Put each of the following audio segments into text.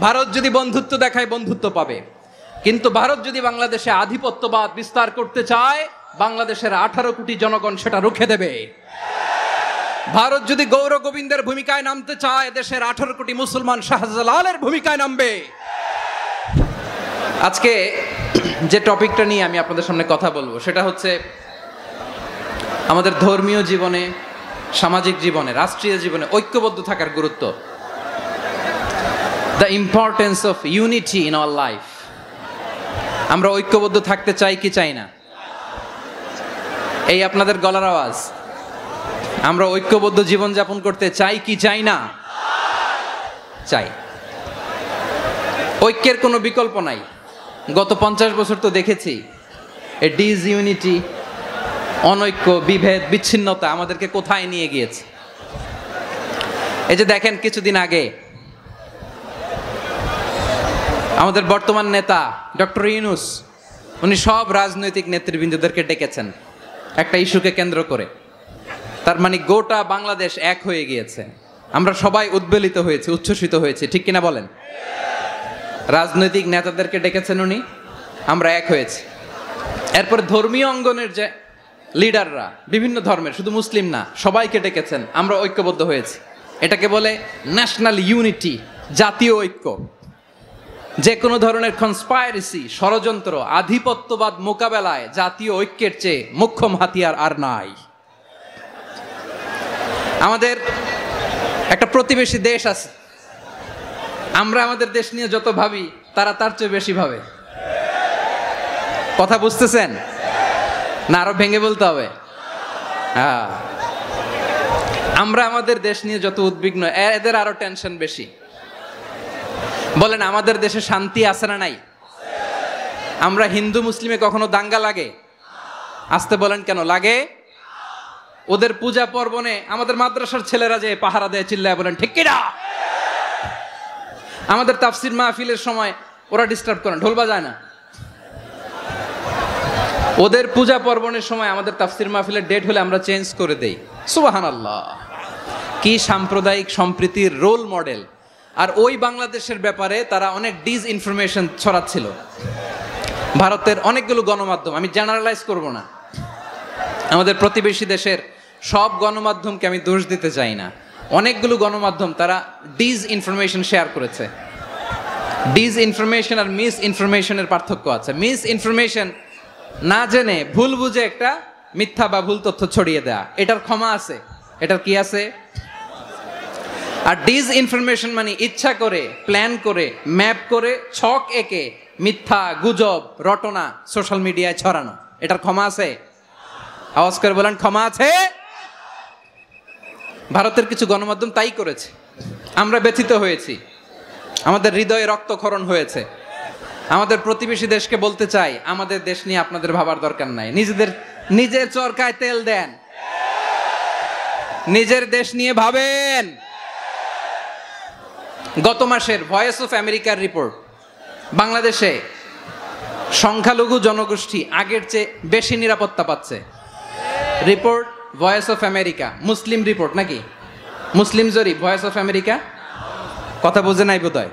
ভারত যদি বন্ধুত্ব দেখায় বন্ধুত্ব পাবে, কিন্তু ভারত যদি বাংলাদেশে আধিপত্যবাদ বিস্তার করতে চায়, বাংলাদেশের 18 কোটি জনগণ সেটা রুখে দেবে। ভারত যদি গৌর গোবিন্দের ভূমিকায় নামতে চায়, দেশের 18 কোটি মুসলমান শাহজালালের ভূমিকায় নামবে। আজকে যে টপিকটা নিয়ে আমি আপনাদের সামনে কথা বলবো সেটা হচ্ছে আমাদের ধর্মীয় জীবনে, সামাজিক জীবনে, রাষ্ট্রীয় জীবনে ঐক্যবদ্ধ থাকার গুরুত্ব। The importance of unity in our life. আমরা ঐক্যবদ্ধ থাকতে চাই কি চাই না? এই আপনাদের গলার আওয়াজ। আমরা ঐক্যবদ্ধ জীবনযাপন করতে চাই কি চাই না? চাই। ঐক্যের কোনো বিকল্প নাই। গত 50 বছর তো দেখেছি এ ডিসইউনিটি, অনৈক্য, বিভেদ, বিচ্ছিন্নতা আমাদেরকে কোথায় নিয়ে গিয়েছে। এই যে দেখেন, কিছুদিন আগে আমাদের বর্তমান নেতা ডক্টর ইউনূস, উনি সব রাজনৈতিক নেতৃবৃন্দদেরকে ডেকেছেন একটা ইস্যুকে কেন্দ্র করে। তার মানে গোটা বাংলাদেশ এক হয়ে গিয়েছে। আমরা সবাই উদ্বেলিত হয়েছে, উচ্ছ্বসিত হয়েছে, ঠিক কিনা বলেন? রাজনৈতিক নেতাদেরকে ডেকেছেন উনি, আমরা এক হয়েছি। এরপরে ধর্মীয় অঙ্গনের যে লিডাররা, বিভিন্ন ধর্মের, শুধু মুসলিম না, সবাইকে ডেকেছেন, আমরা ঐক্যবদ্ধ হয়েছি। এটাকে বলে ন্যাশনাল ইউনিটি, জাতীয় ঐক্য। যে কোনো ধরনের কনস্পাইরেসি, ষড়যন্ত্র, আধিপত্যবাদ মোকাবেলায় জাতীয় ঐক্যের চেয়ে মোক্ষম হাতিয়ার আর নাই। আমাদের একটা প্রতিবেশী দেশ আছে, আমরা আমাদের দেশ নিয়ে যত ভাবি তারা তার চেয়ে বেশি ভাবে। কথা বুঝতেছেন না? আরো ভেঙে বলতে হবে। হ্যাঁ, আমরা আমাদের দেশ নিয়ে যত উদ্বিগ্ন, এদের আরো টেনশন বেশি। বলেন, আমাদের দেশে শান্তি আছে না নাই? আমরা হিন্দু মুসলিমে কখনো দাঙ্গা লাগে? আসতে বলেন, কেন লাগে? ওদের পূজা পার্বণে আমাদের মাদ্রাসার ছেলেরা যে পাহারা দেয়, চিল্লায় বলেন ঠিক কিনা? আমাদের তাফসির মাহফিলের সময় ওরা ডিস্টার্ব করেন, ঢোল বাজায় না। ওদের পূজা পার্বণের সময় আমাদের তাফসির মাহফিলের ডেট হলে আমরা চেঞ্জ করে দেই। সুবহানাল্লাহ! কি সাম্প্রদায়িক সম্প্রীতির রোল মডেল। আর ওই বাংলাদেশের ব্যাপারে তারা অনেক ডিসইনফরমেশন ছড়াচ্ছিল। ভারতের অনেকগুলো গণমাধ্যম, আমি জেনারেলাইজ করব না, আমাদের প্রতিবেশী দেশের সব গণমাধ্যমকে আমি দোষ দিতে চাই না, অনেকগুলো গণমাধ্যম তারা ডিসইনফরমেশন শেয়ার করেছে। ডিসইনফরমেশন আর মিস ইনফরমেশনের পার্থক্য আছে। মিস ইনফরমেশন না জেনে ভুল বুঝে একটা মিথ্যা বা ভুল তথ্য ছড়িয়ে দেয়া, এটার ক্ষমা আছে, এটার কি আছে? আর ডিসইনফরমেশন মানে ইচ্ছা করে, প্ল্যান করে, ম্যাপ করে, ছক এঁকে মিথ্যা, গুজব, রটনা সোশ্যাল মিডিয়ায় ছড়ানো, এটার ক্ষমা আছে? আওয়াজ করে বলেন, ক্ষমা আছে? ভারতের কিছু গণমাধ্যম তাই করেছে। আমরা ব্যথিত হয়েছি, আমাদের হৃদয়ে রক্তক্ষরণ হয়েছে। আমাদের প্রতিবেশী দেশকে বলতে চাই, আমাদের দেশ নিয়ে আপনাদের ভাবার দরকার নাই। নিজের চরকায় তেল দেন, নিজের দেশ নিয়ে ভাবেন। গত মাসের ভয়েস অফ আমেরিকার রিপোর্ট, বাংলাদেশে সংখ্যালঘু জনগোষ্ঠী আগের চেয়ে বেশি নিরাপত্তা পাচ্ছে। Report voice of America, Muslim report নাকি? মুসলিম জরিপ, ভয়েস অফ আমেরিকা। কথা বোঝে নাই বোধহয়।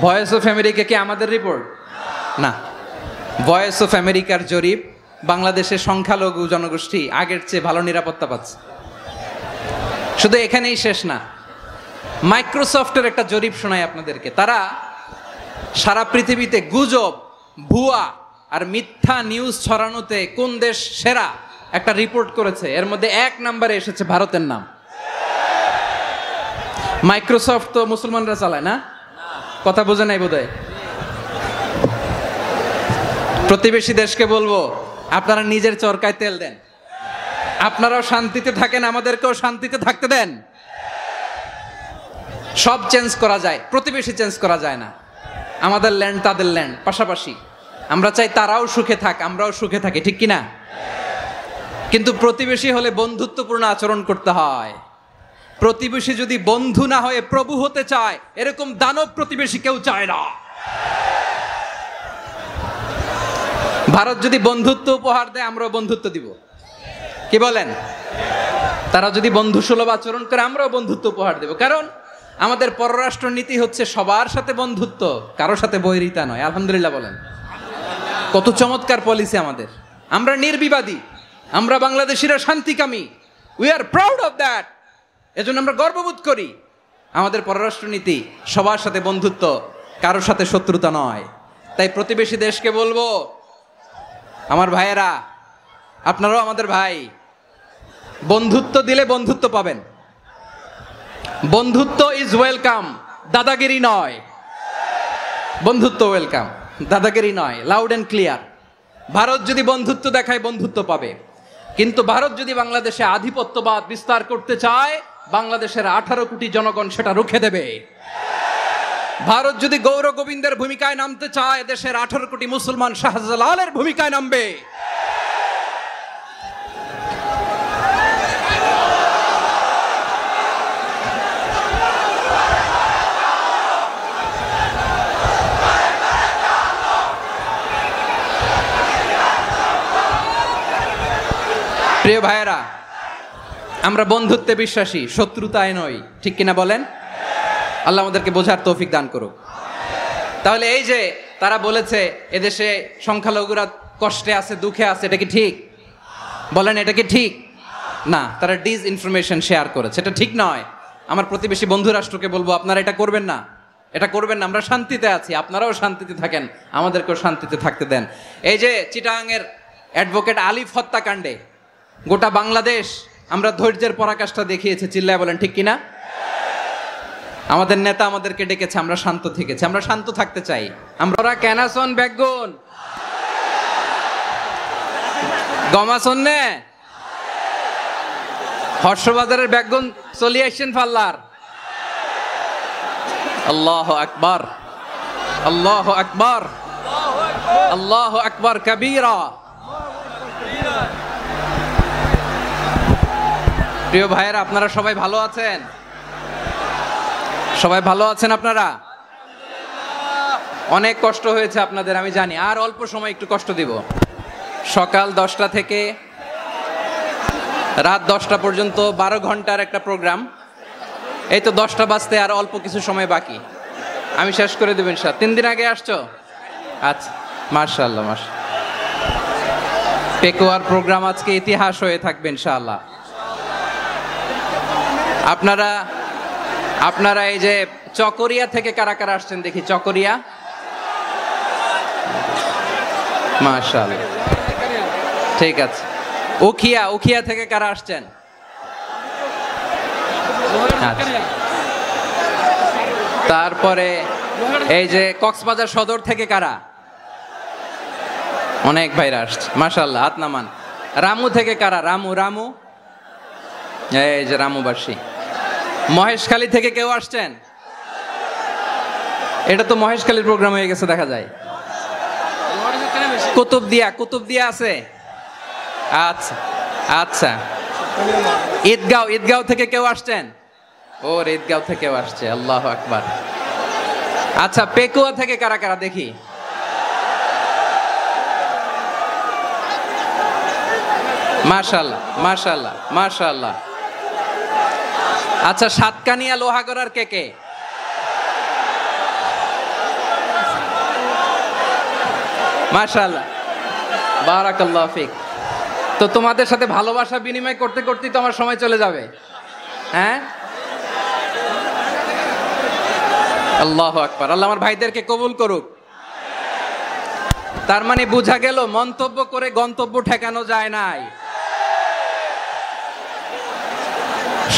ভয়েস অফ আমেরিকা কি আমাদের রিপোর্ট? না, ভয়েস অফ আমেরিকার জরিপ, বাংলাদেশের সংখ্যালঘু জনগোষ্ঠী আগের চেয়ে ভালো নিরাপত্তা পাচ্ছে। শুধু এখানেই শেষ না, মাইক্রোসফটের একটা জরিপ শোনায় আপনাদেরকে। তারা সারা পৃথিবীতে গুজব, ভুয়া আর মিথ্যা নিউজ ছড়ানোতে কোন দেশ সেরা একটা রিপোর্ট করেছে। এর মধ্যে 1 নম্বরে এসেছে ভারতের নাম। মাইক্রোসফট তো মুসলমানরা চালায় না? কথা বোঝে নাই বোধহয়। প্রতিবেশী দেশকে বলবো, আপনারা নিজের চরকায় তেল দেন, আপনারাও শান্তিতে থাকেন, আমাদেরকেও শান্তিতে থাকতে দেন। সব চেঞ্জ করা যায়, প্রতিবেশী চেঞ্জ করা যায় না। আমাদের ল্যান্ড তাদের ল্যান্ড, পাশাপাশি। আমরা চাই তারাও সুখে থাক, আমরাও সুখে থাকি, ঠিক কিনা? কিন্তু প্রতিবেশী হলে বন্ধুত্বপূর্ণ আচরণ করতে হয়। প্রতিবেশী যদি বন্ধু না হয়ে প্রভু হতে চায়, এরকম দানব প্রতিবেশী কেউ চায় না। ভারত যদি বন্ধুত্ব উপহার দেয়, আমরাও বন্ধুত্ব দিব। কি বলেন? তারা যদি বন্ধুসুলভ আচরণ করে, আমরাও বন্ধুত্ব উপহার দেব। কারণ আমাদের পররাষ্ট্র নীতি হচ্ছে সবার সাথে বন্ধুত্ব, কারোর সাথে বৈরিতা নয়। আলহামদুলিল্লাহ বলেন, কত চমৎকার পলিসি আমাদের। আমরা নির্বিবাদী, আমরা বাংলাদেশিরা শান্তিকামী, we are proud of that. এজন্য আমরা গর্ববোধ করি। আমাদের পররাষ্ট্র নীতি সবার সাথে বন্ধুত্ব, কারোর সাথে শত্রুতা নয়। তাই প্রতিবেশী দেশকে বলবো, আমার ভাইয়েরা, আপনারাও আমাদের ভাই, বন্ধুত্ব দিলে বন্ধুত্ব পাবেন। বন্ধুত্ব ইজ ওয়েলকাম, দাদাগিরি নয়। বন্ধুত্ব ওয়েলকাম, দাদাগিরি নয়, লাউড অ্যান্ড ক্লিয়ার। ভারত যদি বন্ধুত্ব দেখায় বন্ধুত্ব পাবে, কিন্তু ভারত যদি বাংলাদেশে আধিপত্যবাদ বিস্তার করতে চায়, বাংলাদেশের 18 কোটি জনগণ সেটা রুখে দেবে। ভারত যদি গৌর গোবিন্দের ভূমিকায় নামতে চায়, দেশের 18 কোটি মুসলমান শাহজালালের ভূমিকায় নামবে। প্রিয় ভাইয়েরা, আমরা বন্ধুত্বে বিশ্বাসী, শত্রুতায় নই, ঠিক কিনা বলেন? আল্লাহ আমাদেরকে বোঝার তৌফিক দান করুক। তাহলে এই যে তারা বলেছে এদেশে সংখ্যালঘুরা কষ্টে আছে, দুঃখে আছে, এটা কি ঠিক? বলেন, এটা কি ঠিক? না, তারা ডিস ইনফরমেশন শেয়ার করেছে, এটা ঠিক নয়। আমার প্রতিবেশী বন্ধু রাষ্ট্রকে বলবো, আপনারা এটা করবেন না, এটা করবেন না। আমরা শান্তিতে আছি, আপনারাও শান্তিতে থাকেন, আমাদেরকেও শান্তিতে থাকতে দেন। এই যে চিটাগাংয়ের অ্যাডভোকেট আলিফ হত্যাকাণ্ডে গোটা বাংলাদেশ আমরা ধৈর্যের পরাকাষ্ঠা দেখিয়েছে, চিল্লায় বলেন ঠিক কিনা? আমাদের নেতা আমাদেরকে ডেকেছে, আমরা শান্ত থেকেছি, আমরা শান্ত থাকতে চাই। আমরা ক্যানাসন ব্যাগুন গমাসন নে হর্ষবাজারের ব্যাগুন চলিয়ে আসছেন ফাল্লার। আল্লাহ আকবার, আল্লাহ আকবার, আল্লাহ আকবার কবীরা। প্রিয় ভাইয়েরা, আপনারা সবাই ভালো আছেন? সবাই ভালো আছেন আপনারা? অনেক কষ্ট হয়েছে আপনাদের, আমি জানি। আর অল্প সময় একটু কষ্ট দিব। সকাল 10টা থেকে রাত 10টা পর্যন্ত 12 ঘন্টার একটা প্রোগ্রাম। এই তো 10টা বাজতে আর অল্প কিছু সময় বাকি, আমি শেষ করে দেব ইনশাআল্লাহ। 3 দিন আগে আসছো? আচ্ছা, মাশাআল্লাহ, মাশাআল্লাহ। পেকুয়ার প্রোগ্রাম আজকে ইতিহাস হয়ে থাকবে ইনশাআল্লাহ। আপনারা এই যে চকরিয়া থেকে কারা কারা আসছেন দেখি? চকরিয়া, মাশাআল্লাহ, ঠিক আছে। উখিয়া থেকে কারা আসছেন? তারপরে এই যে কক্সবাজার সদর থেকে কারা? অনেক ভাইরা আসছে, মাশাআল্লাহ, হাত নামান। রামু থেকে কারা? রামু, এই যে রামুবাসী। মহেশখালী থেকে কেউ আসছেন? এটা তো মহেশখালীর প্রোগ্রাম হয়ে গেছে দেখা যায়। কুতুবদিয়া আছে? আচ্ছা আচ্ছা। ঈদগাঁও থেকে কেউ আসছেন? ওর ঈদগাঁও থেকেও আসছে, আল্লাহু আকবার। আচ্ছা, পেকুয়া থেকে কারা কারা দেখি? মাশাআল্লাহ, মাশাআল্লাহ, মাশাআল্লাহ। আচ্ছা, সাতকানিয়া লোহাগড়ার কে? মাশাআল্লাহ, বারাকাল্লাহু ফিক। তো তোমাদের সাথে ভালোবাসা বিনিময় করতে করতেই তো আমার সময় চলে যাবে। হ্যাঁ, আল্লাহু আকবার। আল্লাহ আমার ভাইদেরকে কবুল করুক। তার মানে বোঝা গেল, মন্তব্য করে গন্তব্য ঠেকানো যায় নাই।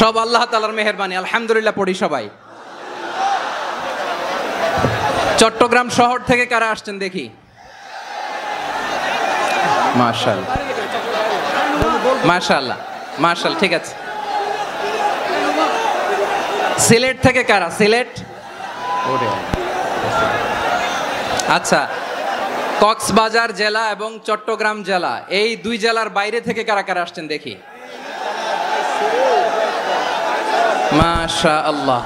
সব আল্লাহ তাআলার মেহেরবানি, আলহামদুলিল্লাহ পড়ি সবাই। চট্টগ্রাম শহর থেকে কারা আসছেন দেখি? মাশাআল্লাহ, মাশাআল্লাহ, মাশাআল্লাহ, ঠিক আছে। সিলেট থেকে কারা? সিলেট, আচ্ছা। কক্সবাজার জেলা এবং চট্টগ্রাম জেলা, এই 2 জেলার বাইরে থেকে কারা কারা আসছেন দেখি? মাশাআল্লাহ,